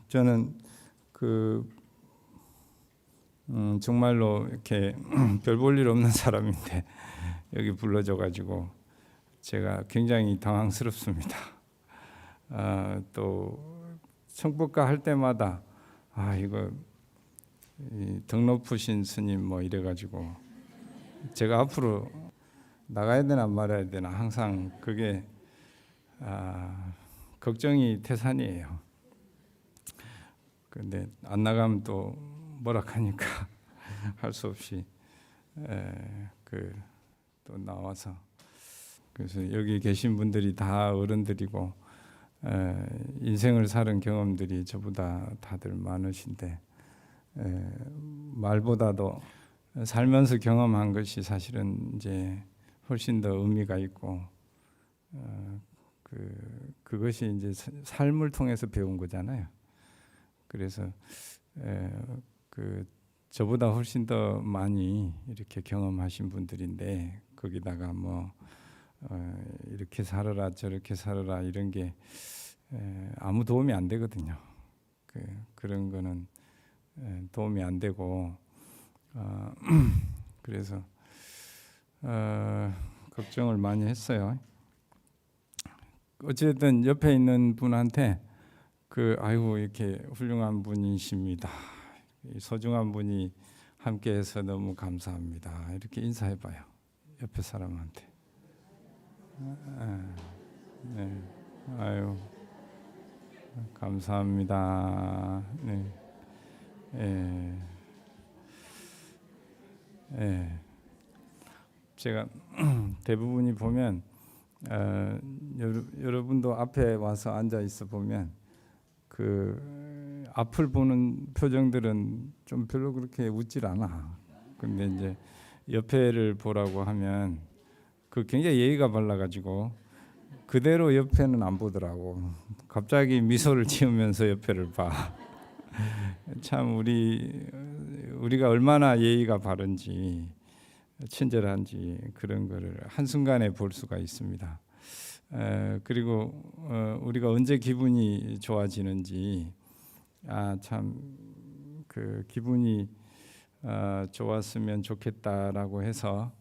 저는 정말로 이렇게 별 볼 일 없는 사람인데 여기 불러줘가지고 제가 굉장히 당황스럽습니다. 또 청법가 할 때마다 이거 덕 높으신 스님 뭐 이래가지고 제가 앞으로 나가야 되나 말아야 되나 항상 그게 걱정이 태산이에요. 근데 안 나가면 또 뭐라 하니까 할 수 없이 또 나와서, 그래서 여기 계신 분들이 다 어른들이고 인생을 사는 경험들이 저보다 다들 많으신데 말보다도 살면서 경험한 것이 사실은 이제 훨씬 더 의미가 있고 그것이 이제 삶을 통해서 배운 거잖아요. 그래서 저보다 훨씬 더 많이 이렇게 경험하신 분들인데 거기다가 뭐 이렇게 살아라 저렇게 살아라 이런 게 아무 도움이 안 되거든요. 그런 거는 도움이 안 되고 그래서 걱정을 많이 했어요. 어쨌든 옆에 있는 분한테 아이고 이렇게 훌륭한 분이십니다. 소중한 분이 함께해서 너무 감사합니다. 이렇게 인사해봐요. 옆에 사람한테. 네. 아유 감사합니다. 네. 제가 대부분이 보면 여러분도 앞에 와서 앉아 있어 보면 앞을 보는 표정들은 좀 별로 그렇게 웃질 않아. 근데 이제 옆에를 보라고 하면 굉장히 예의가 발라가지고 그대로 옆에는 안 보더라고. 갑자기 미소를 지으면서 옆에를 봐. 참 우리가 얼마나 예의가 바른지 친절한지 그런 거를 한순간에 볼 수가 있습니다. 그리고 우리가 언제 기분이 좋아지는지 참 기분이 좋았으면 좋겠다라고 해서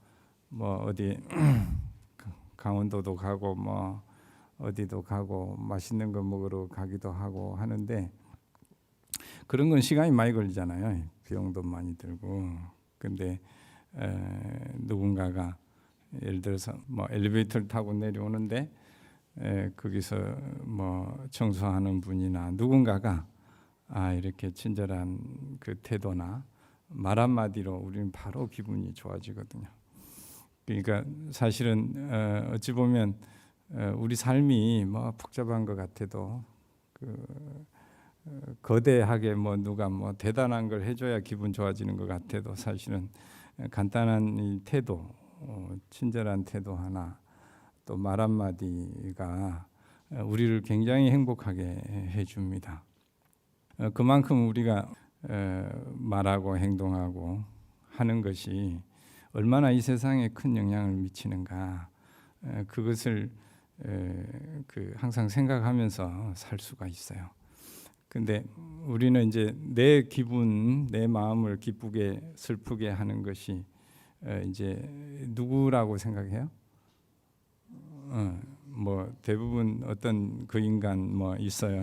뭐 어디 강원도도 가고 뭐 어디도 가고 맛있는 거 먹으러 가기도 하고 하는데 그런 건 시간이 많이 걸리잖아요. 비용도 많이 들고. 근데 누군가가 예를 들어서 뭐 엘리베이터를 타고 내려오는데 거기서 뭐 청소하는 분이나 누군가가 이렇게 친절한 그 태도나 말 한마디로 우리는 바로 기분이 좋아지거든요. 그러니까 사실은 어찌 보면 우리 삶이 뭐 복잡한 것 같아도 거대하게 뭐 누가 뭐 대단한 걸 해줘야 기분 좋아지는 것 같아도 사실은 간단한 이 태도, 친절한 태도 하나, 또 말 한마디가 우리를 굉장히 행복하게 해줍니다. 그만큼 우리가 말하고 행동하고 하는 것이 얼마나 이 세상에 큰 영향을 미치는가, 그것을 항상 생각하면서 살 수가 있어요. 근데 우리는 이제 내 기분, 내 마음을 기쁘게 슬프게 하는 것이 이제 누구라고 생각해요? 뭐 대부분 어떤 그 인간 뭐 있어요.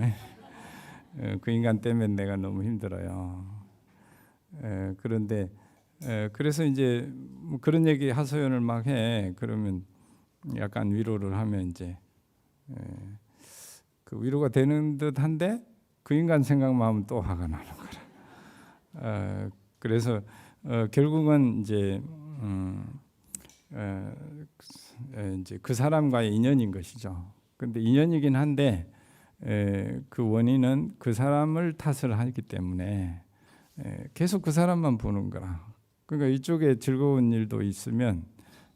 그 인간 때문에 내가 너무 힘들어요. 그런데 그래서 이제 뭐 그런 얘기 하소연을 막 해. 그러면 약간 위로를 하면 이제 그 위로가 되는 듯한데 그 인간 생각만 하면 또 화가 나는 거라. 그래서 결국은 이제 그 사람과의 인연인 것이죠. 근데 인연이긴 한데 그 원인은 그 사람을 탓을 하기 때문에 계속 그 사람만 보는 거라. 그러니까 이쪽에 즐거운 일도 있으면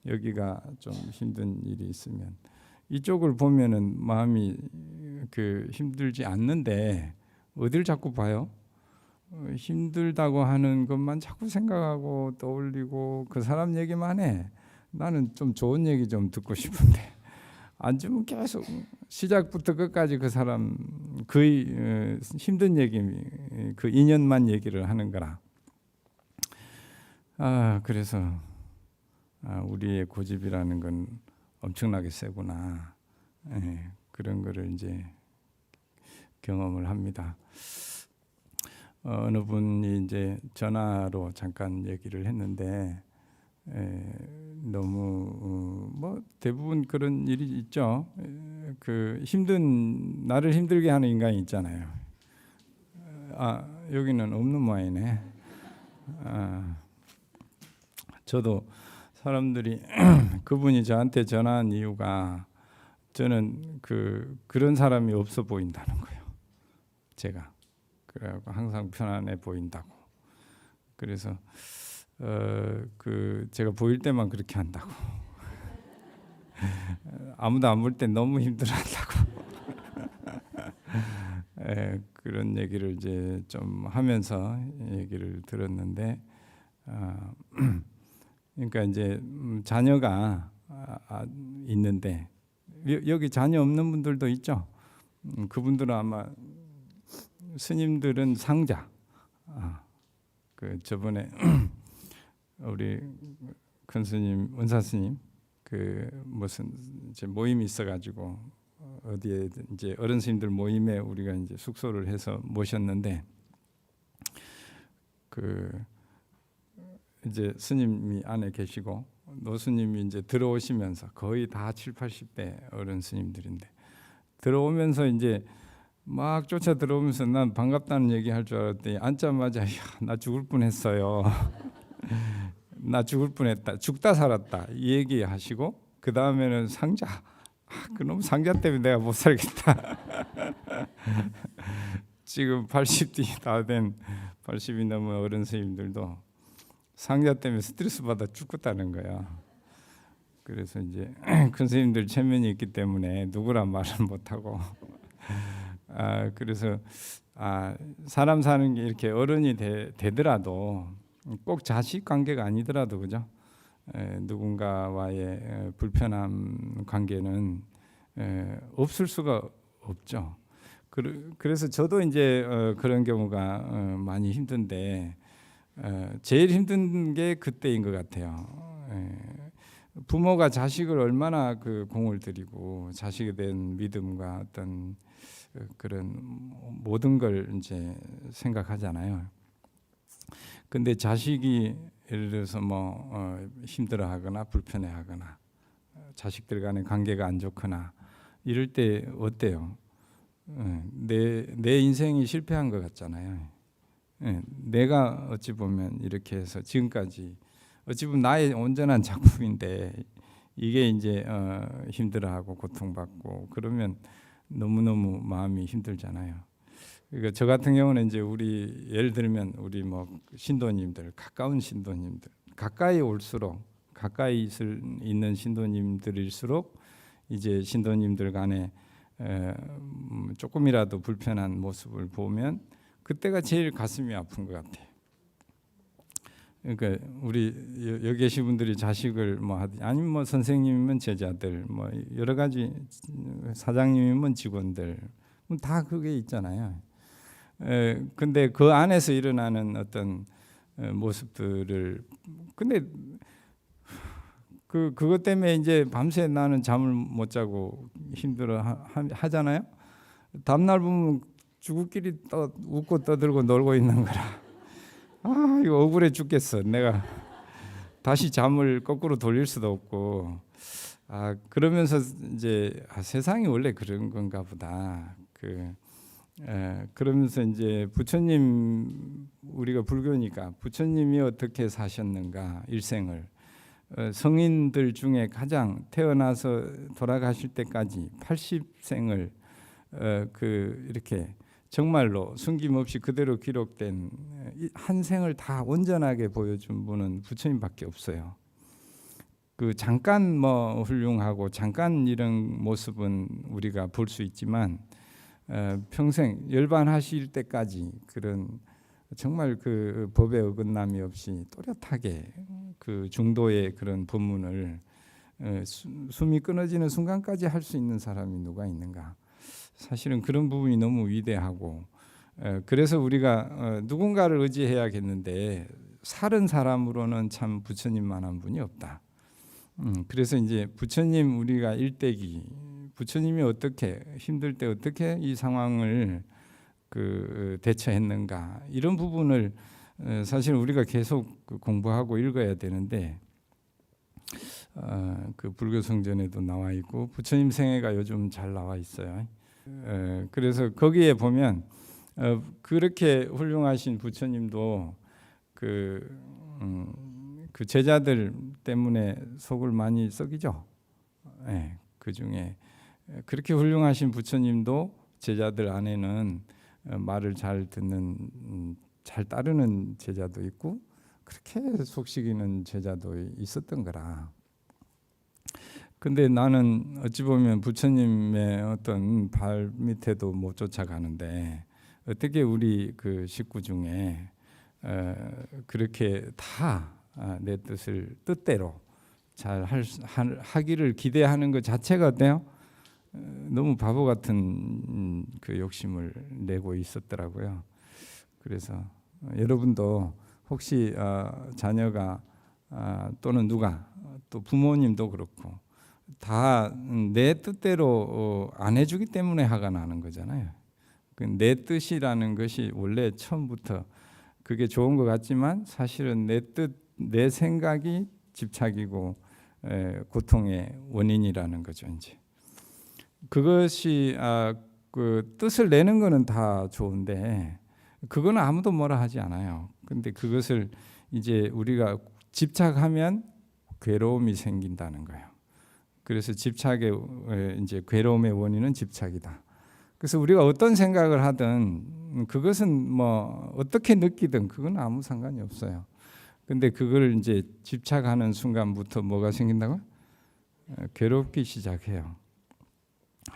여기가 좀 힘든 일이 있으면 이쪽을 보면은 마음이 힘들지 않는데 어딜 자꾸 봐요? 힘들다고 하는 것만 자꾸 생각하고 떠올리고 그 사람 얘기만 해. 나는 좀 좋은 얘기 좀 듣고 싶은데 안 주면 계속 시작부터 끝까지 그 사람 그 힘든 얘기, 그 인연만 얘기를 하는 거라. 그래서 우리의 고집이라는 건 엄청나게 세구나. 그런 거를 이제 경험을 합니다. 어느 분이 이제 전화로 잠깐 얘기를 했는데 너무 뭐 대부분 그런 일이 있죠. 그 나를 힘들게 하는 인간이 있잖아요. 여기는 없는 모양이네. 저도 사람들이 그분이 저한테 전화한 이유가 저는 그런 사람이 없어 보인다는 거예요. 제가 그래갖고 항상 편안해 보인다고. 그래서 제가 보일 때만 그렇게 한다고. 아무도 안 볼 때 너무 힘들어한다고. 그런 얘기를 이제 좀 하면서 얘기를 들었는데, 그러니까 이제 자녀가 있는데 여기 자녀 없는 분들도 있죠. 그분들은 아마 스님들은 상자. 저번에 우리 큰 스님, 은사 스님 무슨 이제 모임이 있어가지고 어디에 이제 어른 스님들 모임에 우리가 이제 숙소를 해서 모셨는데 이제 스님이 안에 계시고 노스님이 이제 들어오시면서 거의 다 70, 80대 어른 스님들인데 들어오면서 이제 막 쫓아 들어오면서 난 반갑다는 얘기 할 줄 알았더니 앉자마자 야, 나 죽을 뻔했어요. 나 죽을 뻔했다. 죽다 살았다. 이 얘기 하시고 그 다음에는 상자. 그놈 상자 때문에 내가 못 살겠다. 지금 80이 다 된 80이 넘은 어른 스님들도 상자 때문에 스트레스 받아 죽겠다는 거야. 그래서 이제 큰 스님들 체면이 있기 때문에 누구란 말을 못 하고. 그래서 사람 사는 게 이렇게 어른이 되더라도 꼭 자식 관계가 아니더라도 그죠? 누군가와의 불편한 관계는 없을 수가 없죠. 그래서 저도 이제 그런 경우가 많이 힘든데 제일 힘든 게 그때인 것 같아요. 부모가 자식을 얼마나 공을 들이고 자식에 대한 믿음과 어떤 그런 모든 걸 이제 생각하잖아요. 근데 자식이 예를 들어서 힘들어하거나 불편해하거나 자식들 간의 관계가 안 좋거나 이럴 때 어때요? 내 인생이 실패한 것 같잖아요. 내가 어찌 보면 이렇게 해서 지금까지 어찌 보면 나의 온전한 작품인데 이게 이제 힘들어하고 고통받고 그러면 너무너무 마음이 힘들잖아요. 그러니까 저 같은 경우는 이제 우리 예를 들면 우리 신도님들 가까운 신도님들 가까이 올수록 가까이 있는 신도님들일수록 이제 신도님들 간에 조금이라도 불편한 모습을 보면 그때가 제일 가슴이 아픈 것 같아요. 그러니까 우리 여기 계신 분들이 자식을 아니면 선생님이면 제자들 여러 가지 사장님이면 직원들 다 그게 있잖아요. 근데 그 안에서 일어나는 어떤 모습들을 근데 그것 때문에 이제 밤새 나는 잠을 못 자고 힘들어 하잖아요. 다음날 보면 주구끼리 웃고 떠들고 놀고 있는 거라. 이거 억울해 죽겠어. 내가 다시 잠을 거꾸로 돌릴 수도 없고. 그러면서 이제 세상이 원래 그런 건가 보다. 그러면서 이제 부처님 우리가 불교니까 부처님이 어떻게 사셨는가 일생을 성인들 중에 가장 태어나서 돌아가실 때까지 80생을 이렇게 정말로 숨김없이 그대로 기록된 한 생을 다 온전하게 보여준 분은 부처님밖에 없어요. 잠깐 훌륭하고 잠깐 이런 모습은 우리가 볼 수 있지만 평생 열반하실 때까지 그런 정말 법에 어긋남이 없이 또렷하게 중도의 그런 법문을 숨이 끊어지는 순간까지 할 수 있는 사람이 누가 있는가? 사실은 그런 부분이 너무 위대하고, 그래서 우리가 누군가를 의지해야겠는데 살은 사람으로는 참 부처님만한 분이 없다. 그래서 이제 부처님 우리가 일대기, 부처님이 어떻게 힘들 때 어떻게 이 상황을 대처했는가, 이런 부분을 사실 우리가 계속 공부하고 읽어야 되는데, 그 불교 성전에도 나와 있고 부처님 생애가 요즘 잘 나와 있어요. 그래서 거기에 보면 그렇게 훌륭하신 부처님도 그 제자들 때문에 속을 많이 썩이죠. 그 중에 그렇게 훌륭하신 부처님도 제자들 안에는 말을 잘 듣는, 잘 따르는 제자도 있고 그렇게 속삭이는 제자도 있었던 거라. 근데 나는 어찌 보면 부처님의 어떤 발 밑에도 못 쫓아가는데 어떻게 우리 그 식구 중에 그렇게 다 내 뜻대로 잘 하기를 기대하는 것 자체가 어때요? 너무 바보 같은 그 욕심을 내고 있었더라고요. 그래서 여러분도 혹시 자녀가 또는 누가, 또 부모님도 그렇고 다 내 뜻대로 안 해주기 때문에 화가 나는 거잖아요. 내 뜻이라는 것이 원래 처음부터 그게 좋은 것 같지만 사실은 내 뜻, 내 생각이 집착이고 고통의 원인이라는 거죠. 이제 그것이 그 뜻을 내는 거는 다 좋은데 그거는 아무도 뭐라 하지 않아요. 근데 그것을 이제 우리가 집착하면 괴로움이 생긴다는 거예요. 그래서 집착의 이제 괴로움의 원인은 집착이다. 그래서 우리가 어떤 생각을 하든 그것은 뭐 어떻게 느끼든 그건 아무 상관이 없어요. 근데 그걸 이제 집착하는 순간부터 뭐가 생긴다고? 괴롭기 시작해요.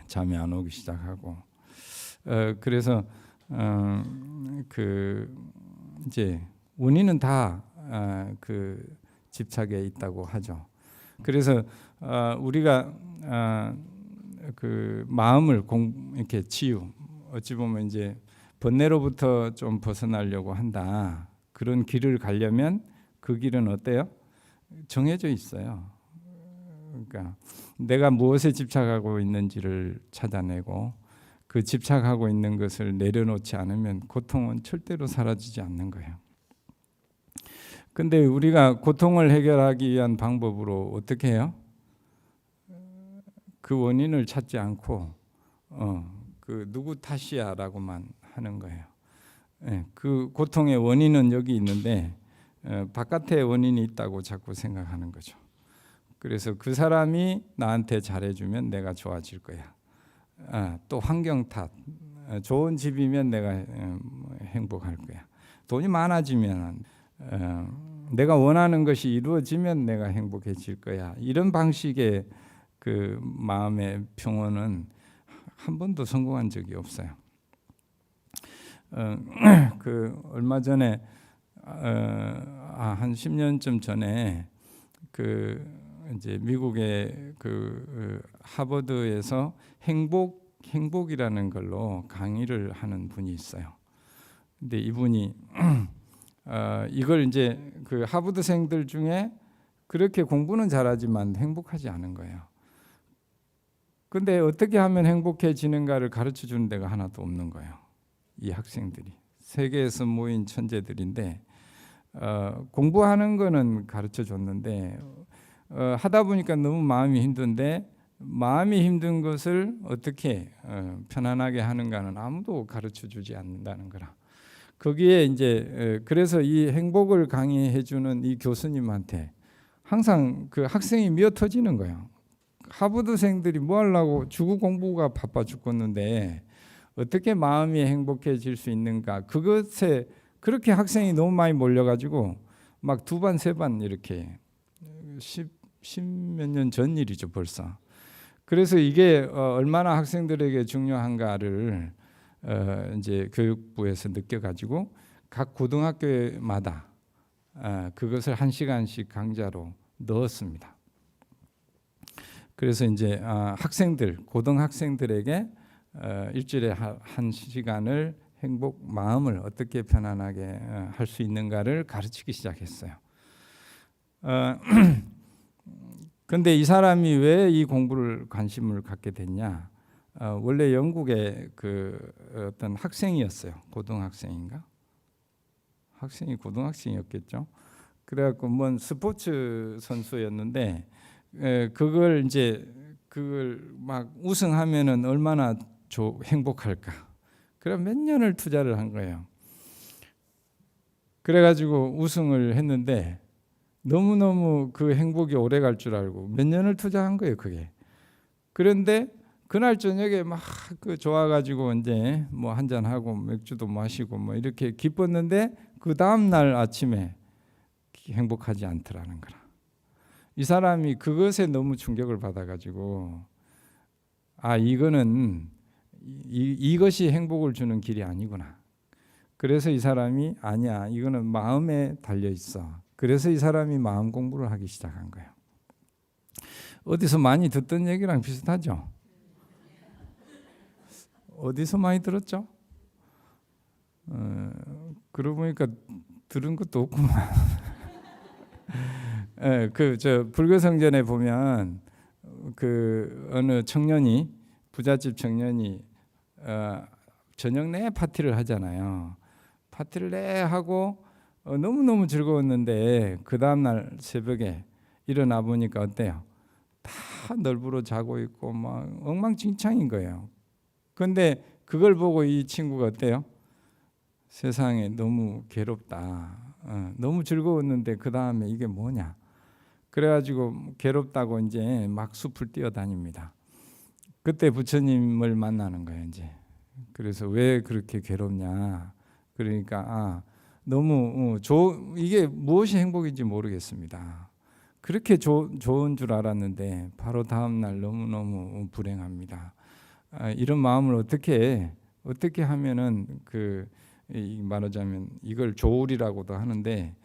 잠이 안 오기 시작하고. 그래서 그 이제 원인은 다 그 집착에 있다고 하죠. 그래서 우리가 그 마음을 이렇게 어찌 보면 이제 번뇌로부터 좀 벗어나려고 한다. 그런 길을 가려면 그 길은 어때요? 정해져 있어요. 그러니까 내가 무엇에 집착하고 있는지를 찾아내고 그 집착하고 있는 것을 내려놓지 않으면 고통은 절대로 사라지지 않는 거예요. 근데 우리가 고통을 해결하기 위한 방법으로 어떻게 해요? 그 원인을 찾지 않고 그 누구 탓이야라고만 하는 거예요. 그 고통의 원인은 여기 있는데 바깥에 원인이 있다고 자꾸 생각하는 거죠. 그래서 그 사람이 나한테 잘해주면 내가 좋아질 거야. 또 환경 탓, 좋은 집이면 내가 행복할 거야. 돈이 많아지면 내가 원하는 것이 이루어지면 내가 행복해질 거야. 이런 방식의 그 마음의 평온은 한 번도 성공한 적이 없어요. 그 얼마 전에 한 10년쯤 전에 그 이제 미국의 그 하버드에서 행복이라는 걸로 강의를 하는 분이 있어요. 근데 이분이 이걸 이제 그 하버드생들 중에 그렇게 공부는 잘하지만 행복하지 않은 거예요. 근데 어떻게 하면 행복해지는가를 가르쳐 주는 데가 하나도 없는 거예요. 이 학생들이 세계에서 모인 천재들인데 공부하는 거는 가르쳐 줬는데 하다 보니까 너무 마음이 힘든데 마음이 힘든 것을 어떻게 편안하게 하는가는 아무도 가르쳐 주지 않는다는 거라. 거기에 이제 그래서 이 행복을 강의해 주는 이 교수님한테 항상 그 학생이 미어 터지는 거예요. 하버드생들이 뭐 하려고 주구 공부가 바빠 죽겠는데 어떻게 마음이 행복해질 수 있는가? 그것에 그렇게 학생이 너무 많이 몰려가지고 막 2반 3반 이렇게 10몇 년 전 일이죠 벌써. 그래서 이게 얼마나 학생들에게 중요한가를 이제 교육부에서 느껴가지고 각 고등학교마다 그것을 1시간씩 강좌로 넣었습니다. 그래서 이제 학생들, 고등학생들에게 일주일에 한 시간을 행복 마음을 어떻게 편안하게 할 수 있는가를 가르치기 시작했어요. 근데 이 사람이 왜 이 공부를 관심을 갖게 됐냐? 원래 영국의 그 어떤 학생이었어요. 고등학생인가? 학생이 고등학생이었겠죠. 그래갖고 뭔 스포츠 선수였는데 그걸 막 우승하면은 얼마나 행복할까. 그래 몇 년을 투자를 한 거예요. 그래가지고 우승을 했는데 너무너무 그 행복이 오래 갈 줄 알고 몇 년을 투자한 거예요, 그게. 그런데 그날 저녁에 막 그 좋아가지고 이제 뭐 한잔 하고 맥주도 마시고 뭐 이렇게 기뻤는데 그 다음 날 아침에 행복하지 않더라는 거라. 이 사람이 그것에 너무 충격을 받아가지고 이거는 이것이 행복을 주는 길이 아니구나. 그래서 이 사람이 아니야, 이거는 마음에 달려 있어. 그래서 이 사람이 마음 공부를 하기 시작한 거예요. 어디서 많이 듣던 얘기랑 비슷하죠? 어디서 많이 들었죠? 그러고 보니까 들은 것도 없구만. 불교 성전에 보면 그 어느 청년이, 부잣집 청년이 저녁 내 파티를 하잖아요. 파티를 내 하고 너무너무 즐거웠는데 그 다음날 새벽에 일어나 보니까 어때요? 다 널브러 자고 있고 막 엉망진창인 거예요. 근데 그걸 보고 이 친구가 어때요? 세상에 너무 괴롭다. 너무 즐거웠는데 그 다음에 이게 뭐냐? 그래가지고 괴롭다고 이제 막 숲을 뛰어다닙니다. 그때 부처님을 만나는 거예요, 이제. 그래서 왜 그렇게 괴롭냐? 그러니까 너무 이게 무엇이 행복인지 모르겠습니다. 그렇게 좋은 줄 알았는데 바로 다음 날 너무너무 불행합니다. 이런 마음을 어떻게 하면은 말하자면 이걸 조울이라고도 하는데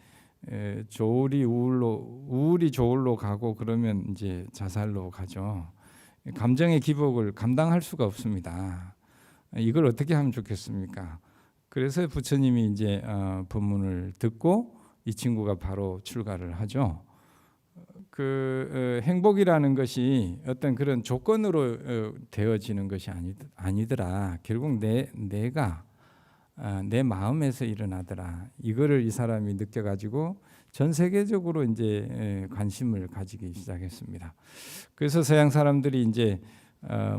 우울이 조울로 가고 그러면 이제 자살로 가죠. 감정의 기복을 감당할 수가 없습니다. 이걸 어떻게 하면 좋겠습니까? 그래서 부처님이 이제 법문을 듣고 이 친구가 바로 출가를 하죠. 행복이라는 것이 어떤 그런 조건으로 되어지는 것이 아니더라. 결국 내가 내 마음에서 일어나더라. 이거를 이 사람이 느껴가지고 전 세계적으로 이제 관심을 가지기 시작했습니다. 그래서 서양 사람들이 이제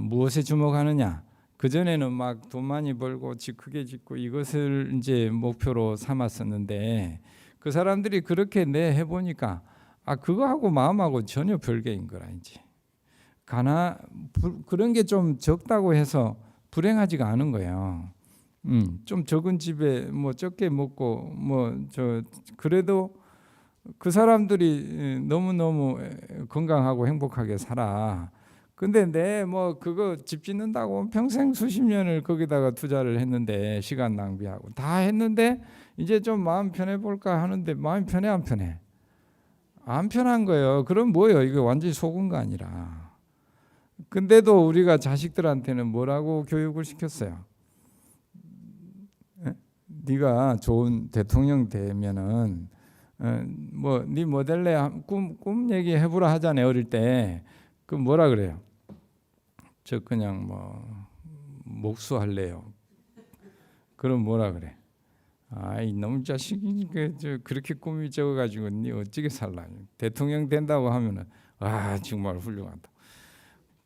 무엇에 주목하느냐? 그 전에는 막 돈 많이 벌고 집 크게 짓고 이것을 이제 목표로 삼았었는데 그 사람들이 그렇게 해보니까 그거하고 마음하고 전혀 별개인 거라. 이제 그런 게 좀 적다고 해서 불행하지가 않은 거예요. 좀 적은 집에 뭐 적게 먹고 그래도 그 사람들이 너무너무 건강하고 행복하게 살아. 근데 그거 집 짓는다고 평생 수십 년을 거기다가 투자를 했는데 시간 낭비하고 다 했는데 이제 좀 마음 편해 볼까 하는데 마음 편해 안 편해? 안 편한 거예요. 그럼 뭐예요? 이거 완전히 속은 거 아니라. 근데도 우리가 자식들한테는 뭐라고 교육을 시켰어요? 네가 좋은 대통령 되면은 네 모델래 꿈 얘기 해보라 하잖아요. 어릴 때. 그 뭐라 그래요? 저 그냥 목수할래요. 그럼 뭐라 그래? 이놈 자식이 그렇게 꿈이 적어가지고 니 어찌게 살라? 대통령 된다고 하면은 정말 훌륭하다.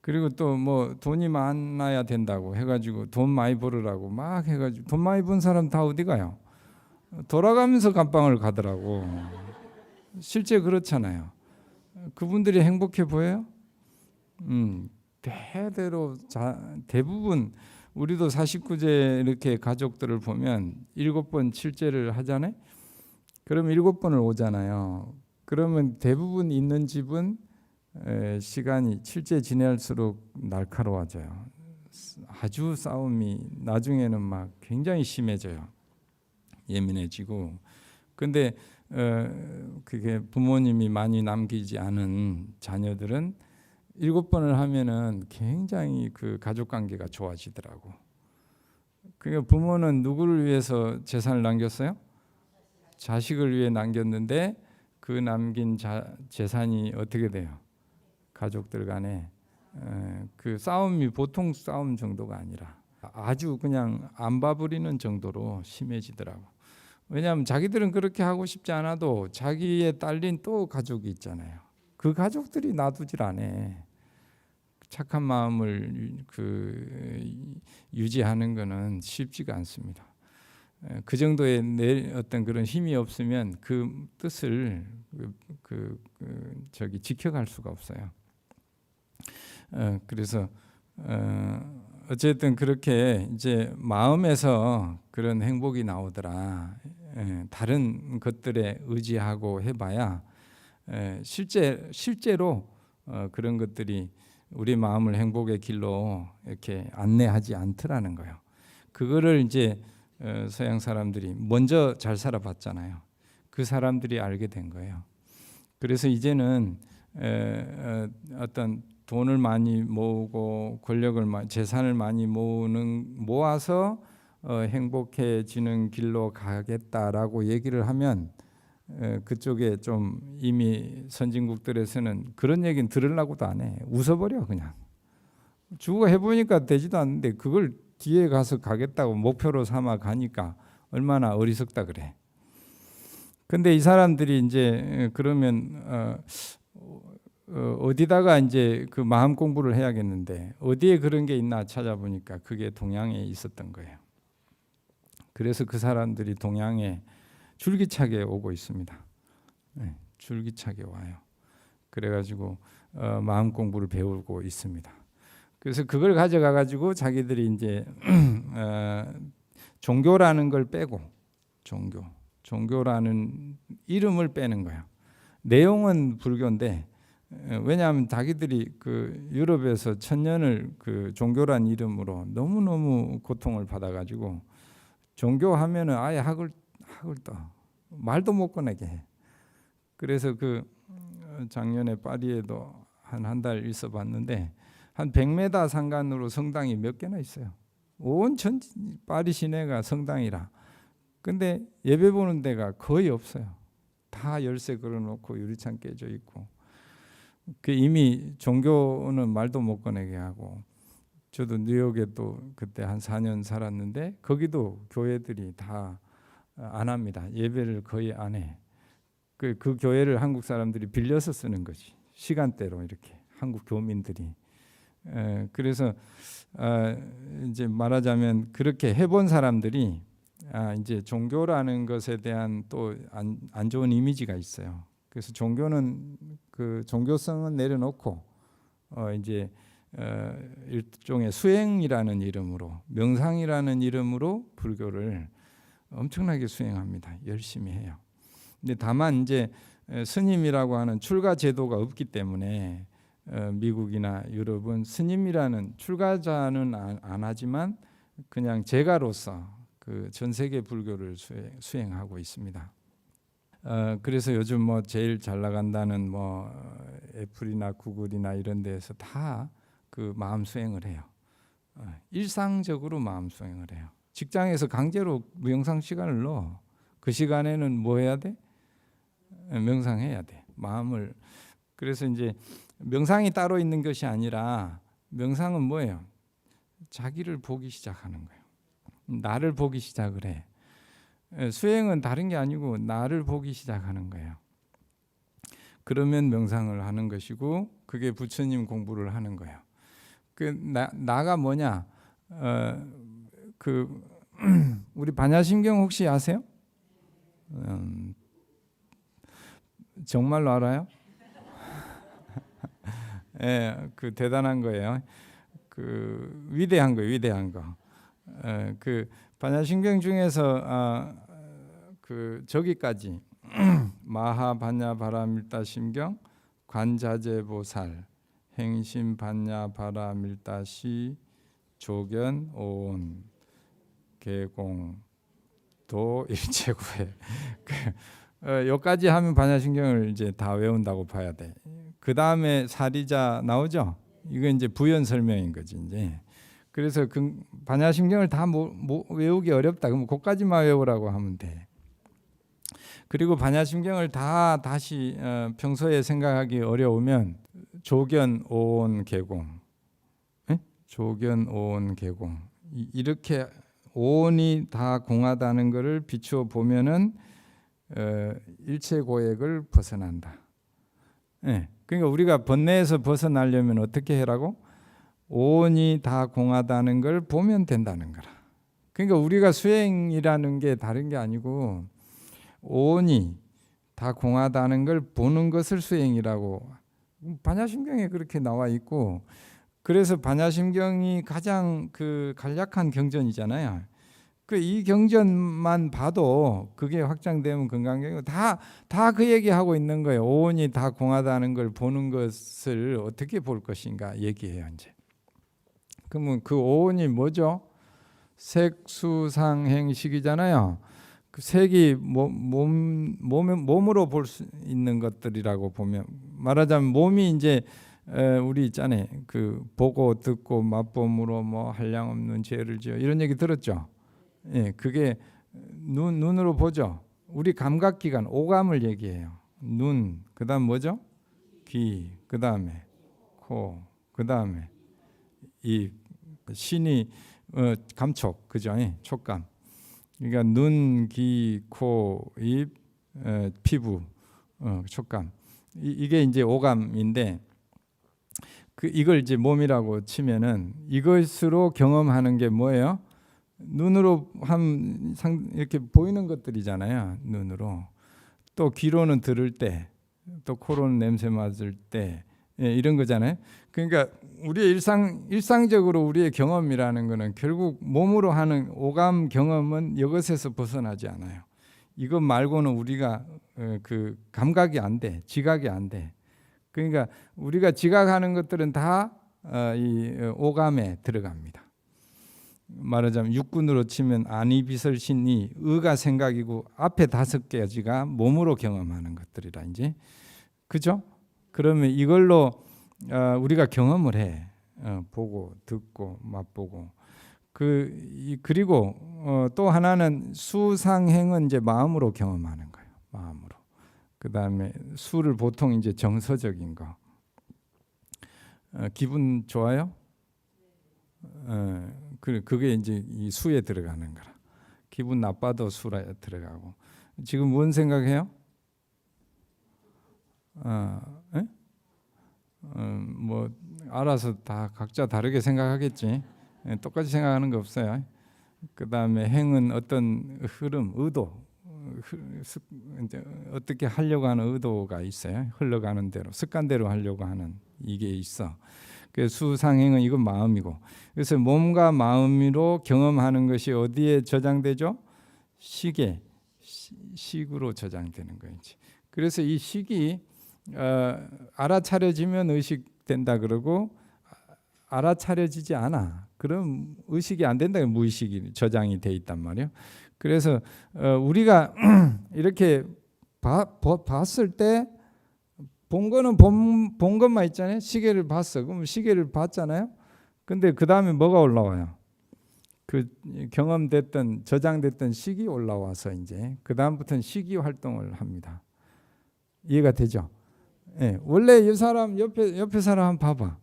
그리고 또 돈이 많아야 된다고 해가지고 돈 많이 벌으라고 막 해가지고 돈 많이 번 사람 다 어디 가요? 돌아가면서 감방을 가더라고. 실제 그렇잖아요. 그분들이 행복해 보여요? 대부분 우리도 49제 이렇게 가족들을 보면 7번 칠제를 하잖아요. 그러면 7번을 오잖아요. 그러면 대부분 있는 집은 시간이 칠제 지날수록 날카로워져요. 아주 싸움이 나중에는 막 굉장히 심해져요. 예민해지고. 근데 그게 부모님이 많이 남기지 않은 자녀들은 7번을 하면은 굉장히 그 가족 관계가 좋아지더라고. 그러니까 부모는 누구를 위해서 재산을 남겼어요? 자식을 위해 남겼는데 그 남긴 재산이 어떻게 돼요? 가족들 간에 그 싸움이 보통 싸움 정도가 아니라 아주 그냥 안바부리는 정도로 심해지더라고. 왜냐하면 자기들은 그렇게 하고 싶지 않아도 자기의 딸린 또 가족이 있잖아요. 그 가족들이 놔두질 않아. 착한 마음을 유지하는 것은 쉽지가 않습니다. 그 정도의 어떤 그런 힘이 없으면 그 뜻을 지켜갈 수가 없어요. 그래서 어쨌든 그렇게 이제 마음에서 그런 행복이 나오더라. 다른 것들에 의지하고 해봐야 실제로 그런 것들이 우리 마음을 행복의 길로 이렇게 안내하지 않더라는 거예요. 그거를 이제 서양 사람들이 먼저 잘 살아봤잖아요. 그 사람들이 알게 된 거예요. 그래서 이제는 어떤 돈을 많이 모으고 재산을 많이 모아서 행복해지는 길로 가겠다라고 얘기를 하면 그쪽에 좀 이미 선진국들에서는 그런 얘기는 들으려고도 안 해. 웃어버려 그냥. 주고 해보니까 되지도 않는데 그걸 뒤에 가서 가겠다고 목표로 삼아 가니까 얼마나 어리석다 그래. 근데 이 사람들이 이제 그러면 어디다가 이제 그 마음 공부를 해야겠는데 어디에 그런 게 있나 찾아보니까 그게 동양에 있었던 거예요. 그래서 그 사람들이 동양에 줄기차게 오고 있습니다. 줄기차게 와요. 그래가지고 마음 공부를 배우고 있습니다. 그래서 그걸 가져가 가지고 자기들이 이제 종교라는 걸 빼고 종교라는 이름을 빼는 거예요. 내용은 불교인데 왜냐하면 자기들이 그 유럽에서 천년을 그 종교란 이름으로 너무너무 고통을 받아가지고 종교하면은 아예 학을 떠 말도 못 꺼내게 해. 그래서 그 작년에 파리에도 한 달 있어봤는데 한 100m 상간으로 성당이 몇 개나 있어요. 온 파리 시내가 성당이라. 근데 예배 보는 데가 거의 없어요. 다 열쇠 걸어놓고 유리창 깨져 있고. 그 이미 종교는 말도 못 꺼내게 하고. 저도 뉴욕에 또 그때 한 4년 살았는데 거기도 교회들이 다 안 합니다. 예배를 거의 안 해. 그 교회를 한국 사람들이 빌려서 쓰는 거지. 시간대로 이렇게 한국 교민들이. 그래서 이제 말하자면 그렇게 해본 사람들이 이제 종교라는 것에 대한 또 안 좋은 이미지가 있어요. 그래서 종교는 그 종교성은 내려놓고 이제 일종의 수행이라는 이름으로 명상이라는 이름으로 불교를 엄청나게 수행합니다. 열심히 해요. 근데 다만 이제 스님이라고 하는 출가 제도가 없기 때문에 미국이나 유럽은 스님이라는 출가자는 안 하지만 그냥 제가로서 그 전 세계 불교를 수행하고 있습니다. 그래서 요즘 뭐 제일 잘 나간다는 뭐 애플이나 구글이나 이런 데에서 다 그 마음 수행을 해요. 일상적으로 마음 수행을 해요. 직장에서 강제로 명상 시간을 넣어. 그 시간에는 뭐 해야 돼? 명상해야 돼. 마음을. 그래서 이제 명상이 따로 있는 것이 아니라 명상은 뭐예요? 자기를 보기 시작하는 거예요. 나를 보기 시작을 해. 수행은 다른 게 아니고 나를 보기 시작하는 거예요. 그러면 명상을 하는 것이고 그게 부처님 공부를 하는 거예요. 그 나가 뭐냐? 그 우리 반야심경 혹시 아세요? 정말로 알아요? 예, 그 대단한 거예요. 그 위대한 거. 그 반야심경 중에서 그 저기까지 마하반야바라밀다심경, 관자재보살, 행심반야바라밀다시, 조견, 오온, 개공, 도 일체구회. 여기까지 하면 반야신경을 이제 다 외운다고 봐야 돼. 그 다음에 사리자 나오죠. 이거 이제 부연 설명인 거지 이제. 그래서 그 반야신경을 다 외우기 어렵다. 그럼 그까지만 외우라고 하면 돼. 그리고 반야심경을 다 다시 평소에 생각하기 어려우면 조견 오온 계공, 조견 오온 계공 이렇게 오온이 다 공하다는 것을 비추어 보면은 일체 고액을 벗어난다. 그러니까 우리가 번뇌에서 벗어나려면 어떻게 해라고? 오온이 다 공하다는 걸 보면 된다는 거라. 그러니까 우리가 수행이라는 게 다른 게 아니고 오온이 다 공하다는 걸 보는 것을 수행이라고 반야심경에 그렇게 나와 있고, 그래서 반야심경이 가장 그 간략한 경전이잖아요. 그 이 경전만 봐도 그게 확장되면 건강경이고 다 그 얘기하고 있는 거예요. 오온이 다 공하다는 걸 보는 것을 어떻게 볼 것인가 얘기해요 이제. 그러면 그 오온이 뭐죠? 색수상행식이잖아요. 그 색이 몸으로 볼 수 있는 것들이라고 보면, 말하자면 몸이 이제 우리 있잖아요. 그 보고 듣고 맛봄으로 뭐 한량 없는 죄를 지어 이런 얘기 들었죠. 그게 눈으로 보죠. 우리 감각기관 오감을 얘기해요. 눈, 그다음 뭐죠? 귀, 그다음에 코, 그다음에 입, 신이 감촉, 그죠? 촉감. 그러니까 눈, 귀, 코, 입, 피부, 촉감. 이게 이제 오감인데, 이걸 이제 몸이라고 치면은 이것으로 경험하는 게 뭐예요? 눈으로 이렇게 보이는 것들이잖아요. 눈으로. 또 귀로는 들을 때, 또 코로는 냄새 맡을 때, 이런 거잖아요. 그러니까 우리의 일상적으로 우리의 경험이라는 것은 결국 몸으로 하는 오감 경험은 이것에서 벗어나지 않아요. 이것 말고는 우리가 그 감각이 안 돼, 지각이 안 돼. 그러니까 우리가 지각하는 것들은 다 이 오감에 들어갑니다. 말하자면 육군으로 치면 아니 비설신이 의가 생각이고 앞에 5가지가 몸으로 경험하는 것들이라 이제, 그죠? 그러면 이걸로 우리가 경험을 해. 보고 듣고 맛보고. 그리고 또 하나는 수상행은 이제 마음으로 경험하는 거예요. 마음으로. 그다음에 수를 보통 이제 정서적인 거. 기분 좋아요? 그게 이제 이 수에 들어가는 거라. 기분 나빠도 수에 들어가고. 지금 뭔 생각해요? 뭐 알아서 다 각자 다르게 생각하겠지. 똑같이 생각하는 거 없어요. 그 다음에 행은 어떤 흐름, 의도, 어떻게 하려고 하는 의도가 있어요. 흘러가는 대로, 습관대로 하려고 하는 이게 있어. 그 수상행은 이건 마음이고, 그래서 몸과 마음으로 경험하는 것이 어디에 저장되죠? 식에, 식으로 저장되는 거지. 그래서 이 식이 알아차려지면 의식된다 그러고, 알아차려지지 않아 그럼 의식이 안 된다. 무의식이 저장이 돼 있단 말이에요. 그래서 우리가 이렇게 봤을 때 본 거는 본 것만 있잖아요. 시계를 봤어. 그럼 시계를 봤잖아요. 근데 그 다음에 뭐가 올라와요? 그 경험됐던 저장됐던 식이 올라와서 이제 그 다음부터는 식이 활동을 합니다. 이해가 되죠? 원래 이 사람 옆에 사람 한번 봐봐.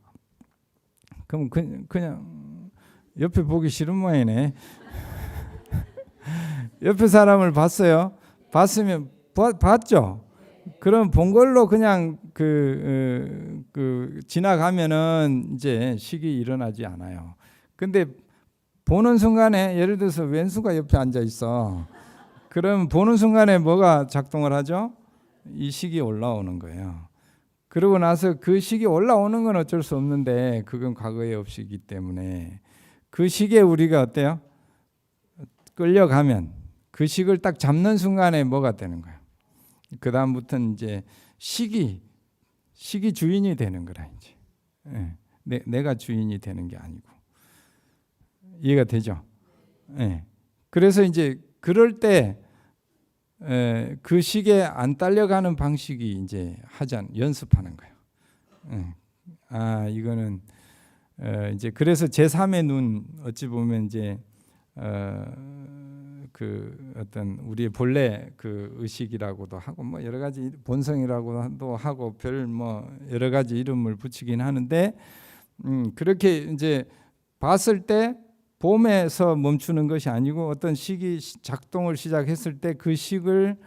그럼 그냥 옆에 보기 싫은 모양이네. 옆에 사람을 봤어요. 봤으면 봤죠. 그럼 본 걸로 그냥 지나가면은 이제 식이 일어나지 않아요. 근데 보는 순간에 예를 들어서 왼수가 옆에 앉아 있어. 그럼 보는 순간에 뭐가 작동을 하죠? 이 식이 올라오는 거예요. 그러고 나서 그 식이 올라오는 건 어쩔 수 없는데 그건 과거의 업식이기 때문에 그 식에 우리가 어때요? 끌려가면 그 식을 딱 잡는 순간에 뭐가 되는 거예요? 그 다음부터는 이제 식이 주인이 되는 거라 이제. 내가 주인이 되는 게 아니고. 이해가 되죠? 그래서 이제 그럴 때 그 식에 안 딸려가는 방식이 이제 연습하는 거예요. 이거는 이제 그래서 제3의 눈 어찌 보면 이제 그 어떤 우리의 본래 그 의식이라고도 하고 뭐 여러 가지 본성이라고도 하고 별 뭐 여러 가지 이름을 붙이긴 하는데 그렇게 이제 봤을 때 봄에서 멈추는 것이 아니고 어떤 식이 작동을 시작했을 때 그 식을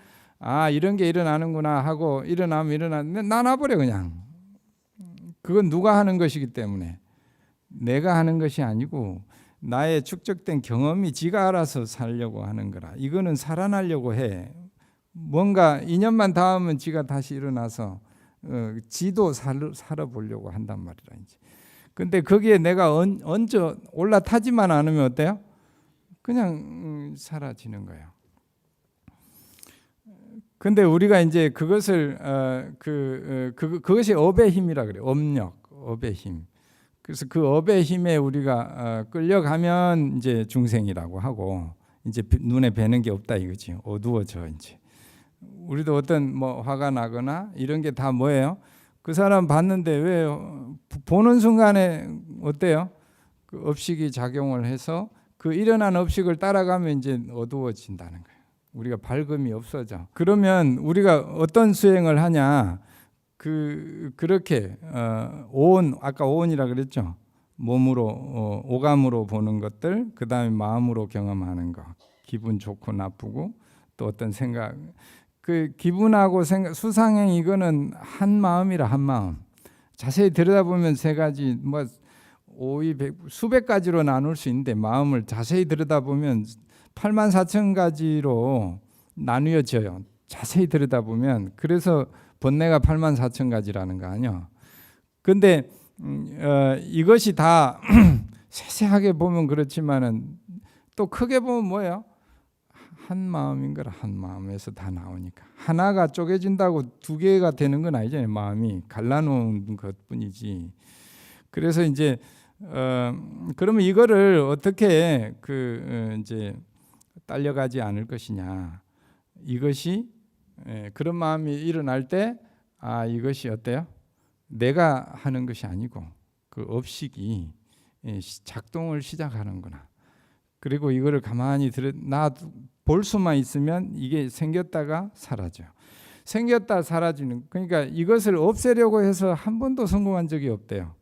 이런 게 일어나는구나 하고 일어나면 일어나는데 나눠버려 그냥. 그건 누가 하는 것이기 때문에 내가 하는 것이 아니고 나의 축적된 경험이 지가 알아서 살려고 하는 거라. 이거는 살아나려고 해. 뭔가 2년만 닿으면 지가 다시 일어나서 지도 살아보려고 한단 말이라. 이제. 근데 거기에 내가 얹어 올라타지만 않으면 어때요? 그냥 사라지는 거예요. 근데 우리가 이제 그것을 그것이 업의 힘이라 그래요. 업의 힘. 그래서 그 업의 힘에 우리가 끌려가면 이제 중생이라고 하고 이제 눈에 뵈는 게 없다 이거지. 어두워져 이제. 우리도 어떤 뭐 화가 나거나 이런 게 다 뭐예요? 그 사람 봤는데 왜 보는 순간에 어때요? 그 업식이 작용을 해서 그 일어난 업식을 따라가면 이제 어두워진다는 거예요. 우리가 밝음이 없어져. 그러면 우리가 어떤 수행을 하냐? 그렇게 아까 오온이라 그랬죠. 몸으로 오감으로 보는 것들, 그 다음에 마음으로 경험하는 것, 기분 좋고 나쁘고 또 어떤 생각. 그 기분하고 생각, 수상행 이거는 한 마음이라 한 마음. 자세히 들여다보면 세 가지, 뭐 수백 가지로 나눌 수 있는데 마음을 자세히 들여다보면 84,000가지로 나뉘어져요. 자세히 들여다보면. 그래서 번뇌가 84,000가지라는 거 아니요. 근데 이것이 다 세세하게 보면 그렇지만은 또 크게 보면 뭐예요? 한 마음인 거라. 한 마음에서 다 나오니까. 하나가 쪼개진다고 두 개가 되는 건 아니잖아요. 마음이 갈라놓은 것뿐이지. 그래서 이제 그러면 이거를 어떻게 이제 딸려가지 않을 것이냐. 이것이 그런 마음이 일어날 때 이것이 어때요? 내가 하는 것이 아니고 그 업식이 작동을 시작하는구나. 그리고 이거를 가만히 볼 수만 있으면 이게 생겼다가 사라져요. 생겼다 사라지는. 그러니까 이것을 없애려고 해서 한 번도 성공한 적이 없대요.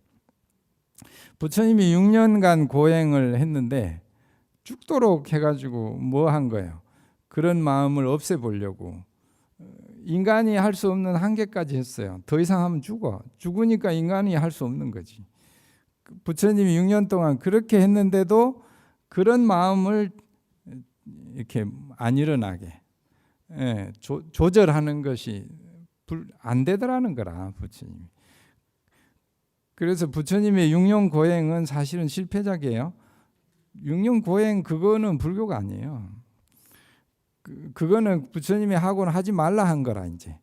부처님이 6년간 고행을 했는데 죽도록 해가지고 뭐 한 거예요? 그런 마음을 없애보려고. 인간이 할 수 없는 한계까지 했어요. 더 이상 하면 죽으니까 인간이 할 수 없는 거지. 부처님이 6년 동안 그렇게 했는데도 그런 마음을 이렇게 안 일어나게 조절하는 것이 안 되더라는 거라 부처님이. 그래서 부처님의 6년 고행은 사실은 실패작이에요. 6년 고행 그거는 불교가 아니에요. 그거는 부처님이 하고는 하지 말라 한 거라 이제.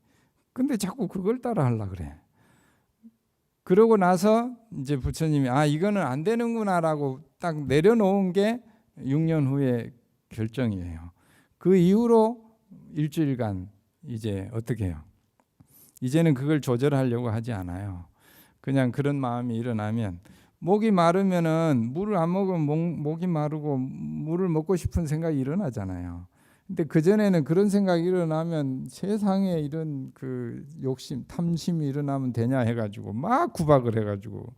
근데 자꾸 그걸 따라 하려 그래. 그러고 나서 이제 부처님이 이거는 안 되는구나라고 딱 내려놓은 게 6년 후에 결정이에요. 그 이후로 일주일간 이제 어떻게 해요? 이제는 그걸 조절하려고 하지 않아요. 그냥 그런 마음이 일어나면 목이 마르면은 물을 안 먹으면 목이 마르고 물을 먹고 싶은 생각이 일어나잖아요. 근데 그전에는 그런 생각이 일어나면 세상에 이런 그 욕심, 탐심이 일어나면 되냐 해가지고 막 구박을 해가지고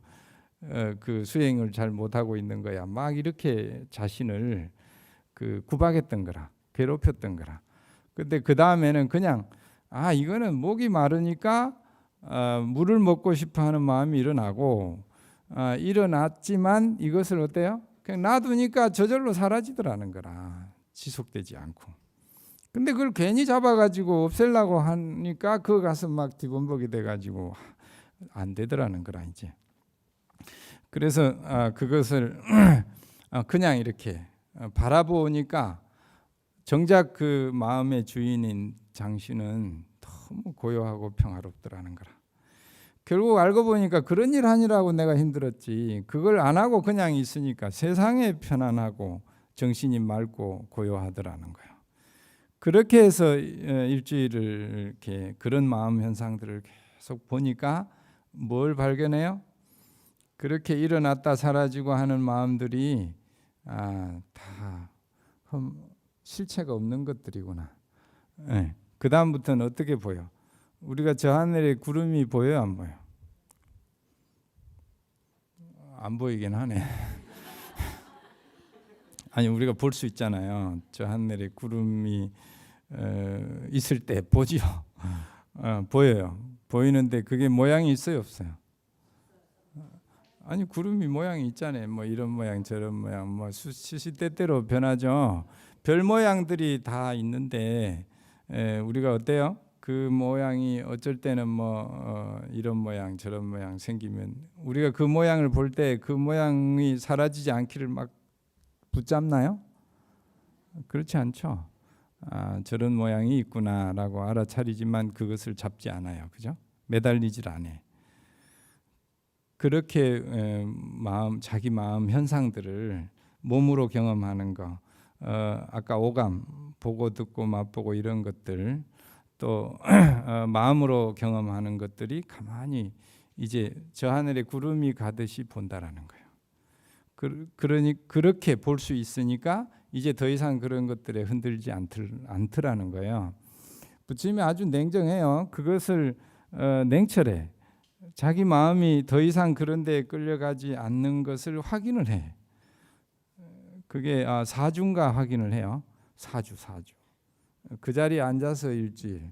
그 수행을 잘 못하고 있는 거야. 막 이렇게 자신을 구박했던 거라, 괴롭혔던 거라. 근데 그 다음에는 그냥 이거는 목이 마르니까 물을 먹고 싶어하는 마음이 일어나고 일어났지만 이것을 어때요? 그냥 놔두니까 저절로 사라지더라는 거라. 지속되지 않고. 근데 그걸 괜히 잡아가지고 없애려고 하니까 그거 가서 막 뒤범벅이 돼가지고 안 되더라는 거라 이제. 그래서 그것을 그냥 이렇게 바라보니까 정작 그 마음의 주인인 장신은 너무 고요하고 평화롭더라는 거라. 결국 알고 보니까 그런 일 하느라고 내가 힘들었지. 그걸 안 하고 그냥 있으니까 세상에 편안하고 정신이 맑고 고요하더라는 거예요. 그렇게 해서 일주일을 이렇게 그런 마음 현상들을 계속 보니까 뭘 발견해요? 그렇게 일어났다 사라지고 하는 마음들이 다 실체가 없는 것들이구나. 네. 그 다음부터는 어떻게 보여? 우리가 저 하늘에 구름이 보여요, 안 보여? 안 보이긴 하네. 아니 우리가 볼 수 있잖아요. 저 하늘에 구름이 있을 때 보지요. 보여요. 보이는데 그게 모양이 있어요, 없어요? 아니 구름이 모양이 있잖아요. 뭐 이런 모양 저런 모양 뭐 시시때때로 변하죠. 별 모양들이 다 있는데 우리가 어때요? 그 모양이 어쩔 때는 뭐 이런 모양 저런 모양 생기면 우리가 그 모양을 볼 때 그 모양이 사라지지 않기를 막 붙잡나요? 그렇지 않죠. 저런 모양이 있구나라고 알아차리지만 그것을 잡지 않아요. 그죠? 매달리질 않아. 그렇게 자기 마음 현상들을 몸으로 경험하는 거, 아까 오감, 보고 듣고 맛보고 이런 것들, 또 마음으로 경험하는 것들이 가만히 이제 저 하늘에 구름이 가듯이 본다라는 거예요. 그러니 그렇게 볼 수 있으니까 이제 더 이상 그런 것들에 흔들지 않더라는 거예요. 부처님이 아주 냉정해요. 그것을 냉철해. 자기 마음이 더 이상 그런 데에 끌려가지 않는 것을 확인을 해. 그게 사주인가 확인을 해요. 사주. 그 자리에 앉아서 일주일.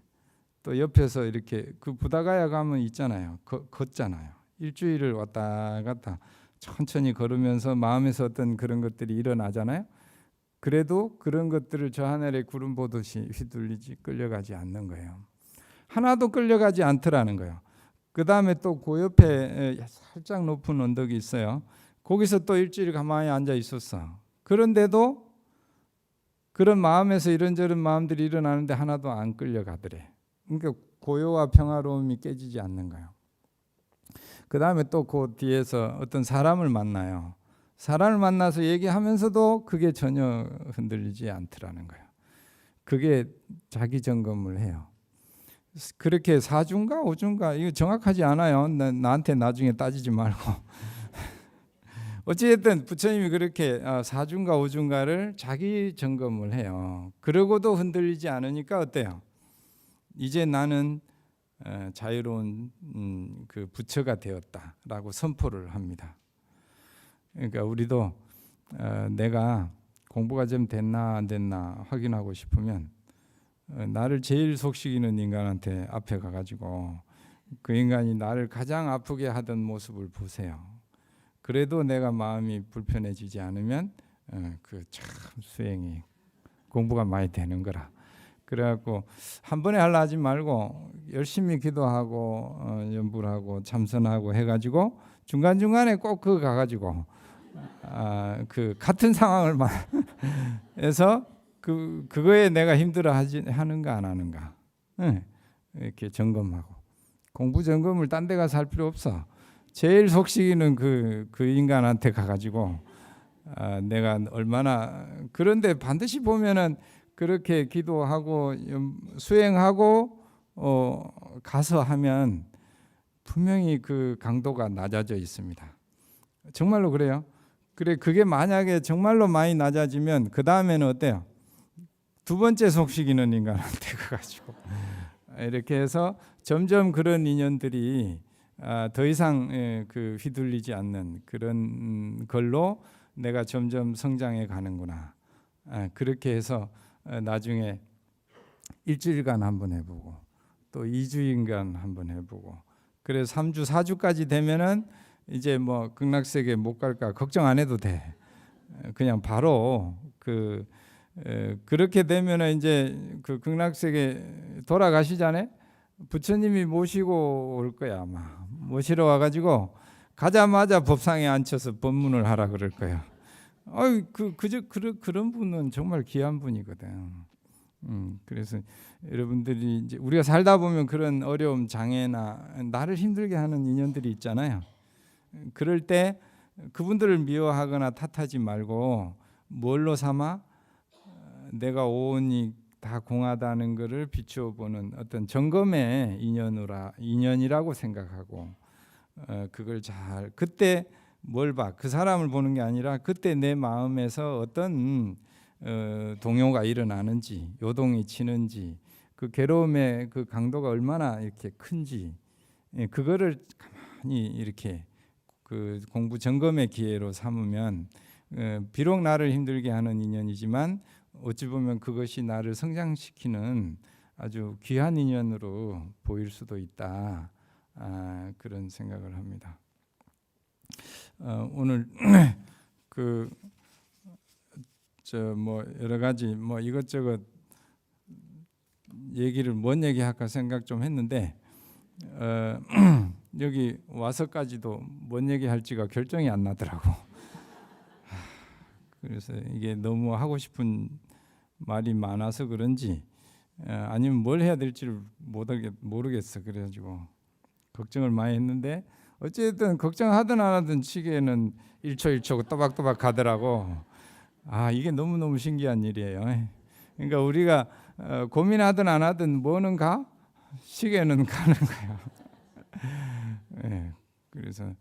또 옆에서 이렇게 그 부다가야 가면 있잖아요. 걷잖아요. 일주일을 왔다 갔다 천천히 걸으면서 마음에서 어떤 그런 것들이 일어나잖아요. 그래도 그런 것들을 저 하늘에 구름 보듯이 휘둘리지 끌려가지 않는 거예요. 하나도 끌려가지 않더라는 거예요. 그 다음에 또 그 옆에 살짝 높은 언덕이 있어요. 거기서 또 일주일 가만히 앉아 있었어. 그런데도 그런 마음에서 이런저런 마음들이 일어나는데 하나도 안 끌려가더래. 그러니까 고요와 평화로움이 깨지지 않는 거예요. 그 다음에 또 그 뒤에서 어떤 사람을 만나요. 사람을 만나서 얘기하면서도 그게 전혀 흔들리지 않더라는 거예요. 그게 자기 점검을 해요. 그렇게 사주인가 오주인가 이거 정확하지 않아요. 나한테 나중에 따지지 말고. 어찌됐든 부처님이 그렇게 사주인가 오주인가를 자기 점검을 해요. 그러고도 흔들리지 않으니까 어때요? 이제 나는 자유로운 그 부처가 되었다라고 선포를 합니다. 그러니까 우리도 내가 공부가 좀 됐나 안 됐나 확인하고 싶으면 나를 제일 속시키는 인간한테 앞에 가가지고 그 인간이 나를 가장 아프게 하던 모습을 보세요. 그래도 내가 마음이 불편해지지 않으면 그 참 수행이 공부가 많이 되는 거라. 그래갖고 한 번에 하려 하지 말고 열심히 기도하고 연불 하고 참선하고 해가지고 중간중간에 꼭 그거 가가지고 그 같은 상황을 해서 그거에 내가 힘들어 하는가 안 하는가 이렇게 점검하고 공부 점검을 딴 데 가서 할 필요 없어. 제일 속시기는 그 인간한테 가가지고 내가 얼마나 그런데 반드시 보면은 그렇게 기도하고 수행하고 가서 하면 분명히 그 강도가 낮아져 있습니다. 정말로 그래요. 그게 만약에 정말로 많이 낮아지면 그 다음에는 어때요? 두 번째 속시기는 인간한테 가가지고 이렇게 해서 점점 그런 인연들이 더 이상 그 휘둘리지 않는 그런 걸로 내가 점점 성장해 가는구나. 그렇게 해서 나중에 일주일간 한번 해보고 또 2주인간 한번 해보고 그래서 3주 4주까지 되면은 이제 뭐 극락세계 못 갈까 걱정 안 해도 돼. 그냥 바로 그렇게 되면은 이제 그 극락세계 돌아가시잖아요. 부처님이 모시고 올 거야 아마. 모시러 와가지고 가자마자 법상에 앉혀서 법문을 하라 그럴 거야. 그런 분은 정말 귀한 분이거든. 그래서 여러분들이 이제 우리가 살다 보면 그런 어려움, 장애나 나를 힘들게 하는 인연들이 있잖아요. 그럴 때 그분들을 미워하거나 탓하지 말고 뭘로 삼아 내가 오온이 다 공하다는 것을 비추어 보는 어떤 점검의 인연이라고 생각하고 그걸 잘 그때 뭘 봐? 그 사람을 보는 게 아니라 그때 내 마음에서 어떤 동요가 일어나는지, 요동이 치는지, 그 괴로움의 그 강도가 얼마나 이렇게 큰지, 그거를 가만히 이렇게 그 공부 점검의 기회로 삼으면 비록 나를 힘들게 하는 인연이지만 어찌 보면 그것이 나를 성장시키는 아주 귀한 인연으로 보일 수도 있다. 그런 생각을 합니다. 오늘 그 저 뭐 여러 가지 뭐 이것저것 얘기를 뭔 얘기할까 생각 좀 했는데 여기 와서까지도 뭔 얘기할지가 결정이 안 나더라고. 그래서 이게 너무 하고 싶은 말이 많아서 그런지 아니면 뭘 해야 될지를 모르겠어. 그래가지고 걱정을 많이 했는데 어쨌든 걱정하든 안 하든 시계는 1초 1초 또박또박 가더라고. 이게 너무너무 신기한 일이에요. 그러니까 우리가 고민하든 안 하든 뭐는 가? 시계는 가는 거야. 그래서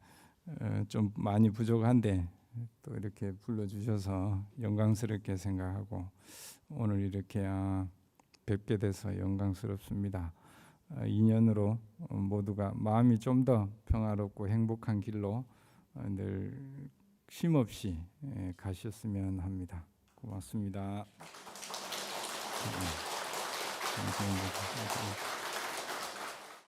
좀 많이 부족한데 또 이렇게 불러주셔서 영광스럽게 생각하고 오늘 이렇게 뵙게 돼서 영광스럽습니다. 인연으로 모두가 마음이 좀 더 평화롭고 행복한 길로 늘 쉼없이 가셨으면 합니다. 고맙습니다.